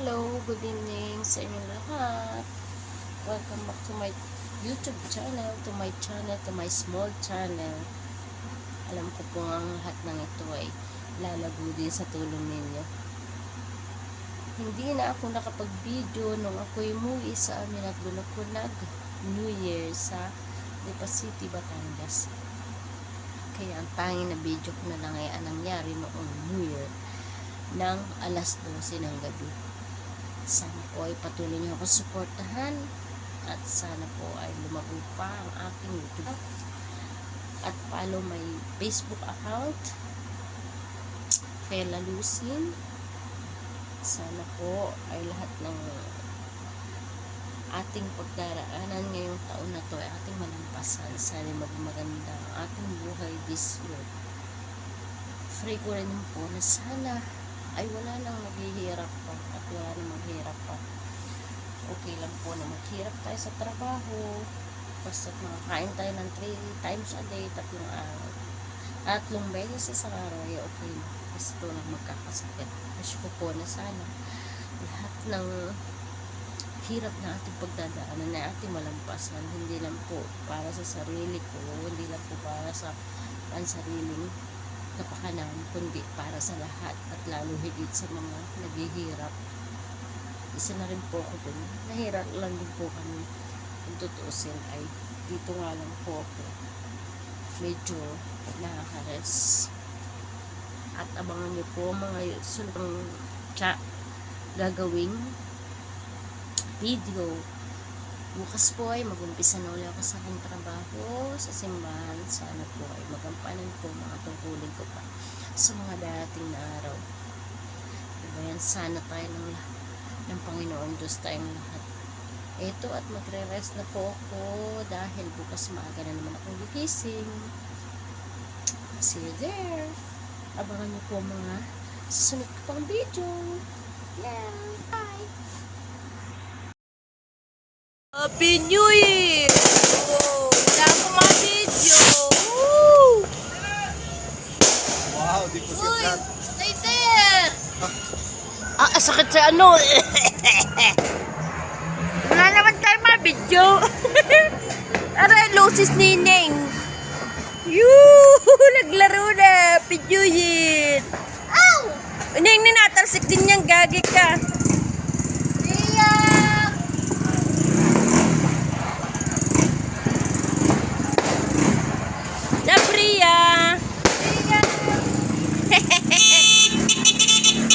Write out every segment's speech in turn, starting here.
Hello, good evening sa inyo lahat. Welcome back to my YouTube channel, to my small channel. Alam ko po ang lahat ng ito ay lalago din sa tulong ninyo. Hindi na ako nakapag-video nung ako'y umuwi sa amin at doon ako nag-New Year sa Lipa City, Batangas. Kaya ang tanging na video ko na lang ay nangyari noong New Year ng alas 12 ng gabi. Sana po ay patuloy niyo ako suportahan at sana po ay lumago pa ang aking YouTube at follow my Facebook account Fela Lucin. Sana po ay lahat ng ating pagdaraanan ngayong taon na to ay ating malampasan. Sana magmaganda ang ating buhay this year. Pray ko rin po na sana ay wala nang maghihirap pa at wala nang maghirap pa. Okay lang po na maghirap tayo sa trabaho, basta makakain tayo ng 3 times a day, 3 araw, 3 beses sa araw ay okay na. Basta ito lang magkakasakit. Wish ko po na sana lahat ng hirap na ating pagdadaanan na ating malampasan, hindi lang po para sa sarili ko, hindi lang po para sa pansariling kapakanan, kundi para sa lahat at lalo higit sa mga naghihirap. Isa na rin po ako dun. Nahirap lang din po kami. Kung tutuusin ay dito nga lang po ako medyo nakakares. At abangan niyo po mga sunod gagawing video. Bukas po ay mag-umpisa na ulit ako sa aking trabaho sa simbahan. Sana po ay magampanan ko mga tungkulin ko pa sa mga dating na araw. Diba yan? Sana tayo ng Panginoon Diyos tayong lahat. Eto at magre-rest na po ako dahil bukas maaga na naman akong gigising. See you there. Abangan niyo po mga susunod ko pang video. Yeah. Bye. Happy New Year! Oh, wala akong mga video. Woo! Wow, di ko Uy, siya. stay there! Sakit sa ano. Wala naman tayo mga video. Aray, loses nineng. Yoo! Naglaro na. Happy New Year! Ow! Neng, ninatalsik din niyang gagi ka.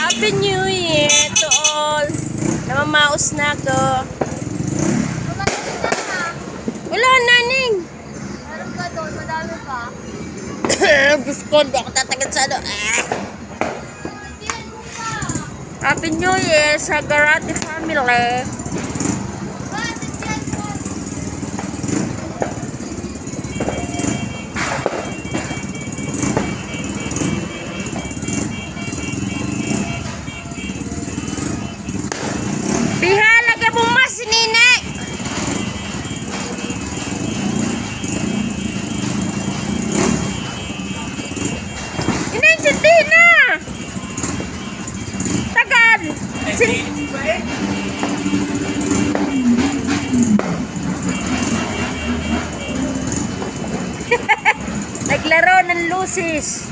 Happy New Year to all. Namamaos na ako. Wala na, Ning. Meron ka doon, madami pa. Diyos ko, hindi ako tatagal sa ano. Happy New Year sa Garati family. Bihalaga mo mas, Nine! Inaintindi na! Tagal! Naglaro ng lusis.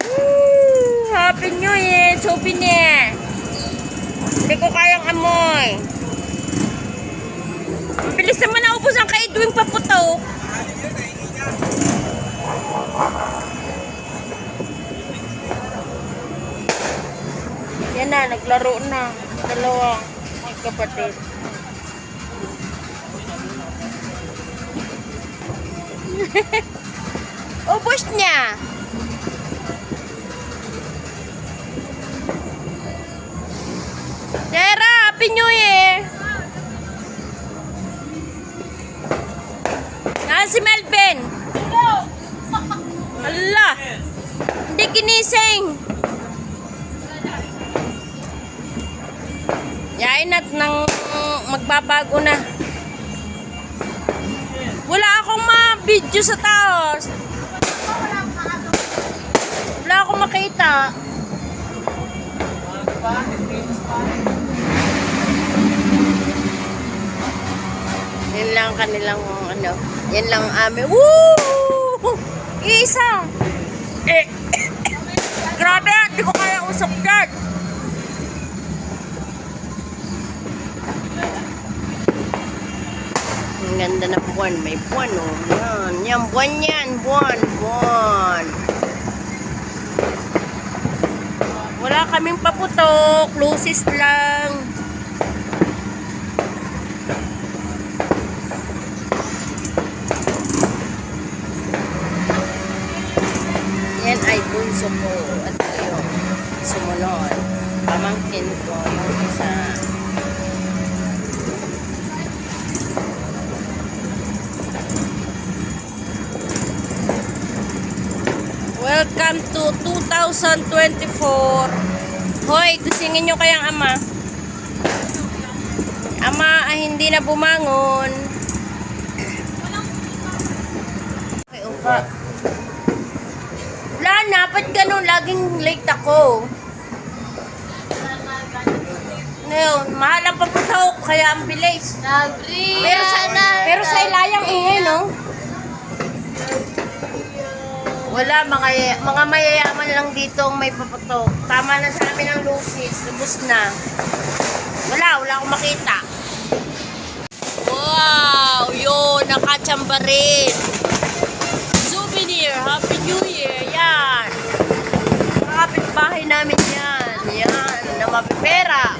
Woo! Happy New Year! Souvenir! Hindi ko kayang amoy. Bilis naman naubos ang kay Edwin paputok. Yan na, naglaro na. Dalawang magkapatid. Ubos niya. Tera, Happy New Year! Naan si Melvin? Hala! Hindi ginising! Yain at nang magbabago na. Wala akong ma-video sa taos. Wala akong makita. pa, famous pa. Yan lang kanilang ano. Yan lang amin. Woo! Isa! Eh! Grabe! Hindi ko kaya usok dyan! Ang ganda na buwan. May buwan, oh. Yan. Yan, buwan yan. Buwan. Buwan. Wala kaming paputok. Lucis lang. Yan ay bunso ko. At yung sumunod. Pamangkin ko yung isa. Welcome to 2024. Hoy, kusingin nyo kayang ama. Ama ay hindi na bumangon. Okay, upa. Wala na, ba't ganun? Laging late ako. Ngayon, mahal ang paputok, kaya ang bilis. Pero sa ilayang ingay, no? Wala, mga mayayaman lang dito ang may paputok. Tama na sa amin ang lucis. Lubos na. Wala akong makita. Wow! Yun, nakachamba rin. Souvenir, Happy New Year. Yan. Makapit bahay namin yan. Yan, na mapipera.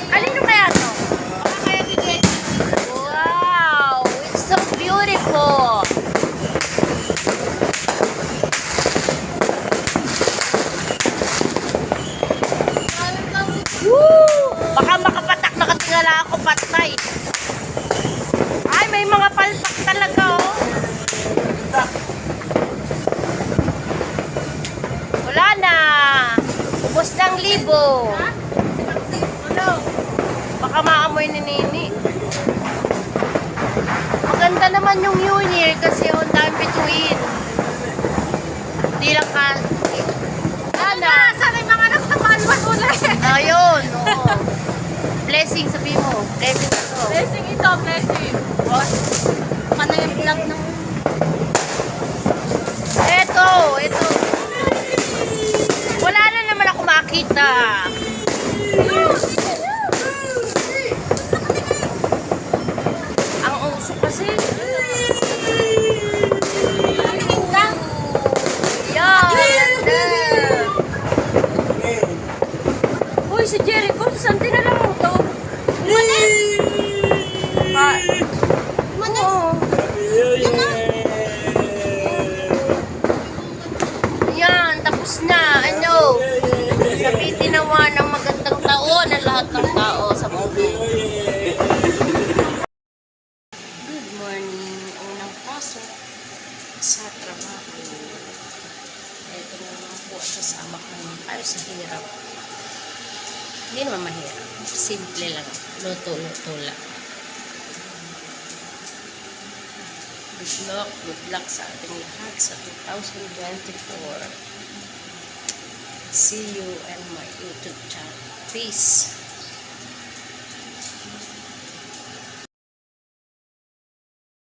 Alino kaya to? Baka kaya dito. Wow! It's so beautiful. Baka makapatak, nakatingala ako patay. Ay, may mga palpak talaga, oh. Wala na. Ubos ng libo. Baka maamoy ni Nini. Maganda naman yung New Year kasi on time between. Hindi lang ka. Wala na. Sana yung mga nagtamalwan ulit. Ayun, oo. Blessing, sabi mo. Blessing ito. Blessing ito, blessing. Ano yung vlog ng... Ito. Wala na naman ako makita. Ang uso kasi. Yan, ganda. Uy, si Jericho, saan dinala mo to? Oo. Yan, tapos na. Ano? Sabihin nawa ng magandang taon na lahat ng tao sa mundo. Good morning. Unang pasok sa trabaho. Ito naman po at sasama ko naman tayo sa hirap. Hindi naman mahirap. Simple lang. Luto-luto lang. Good luck sa ating lahat sa 2024. See you in my YouTube channel. Peace.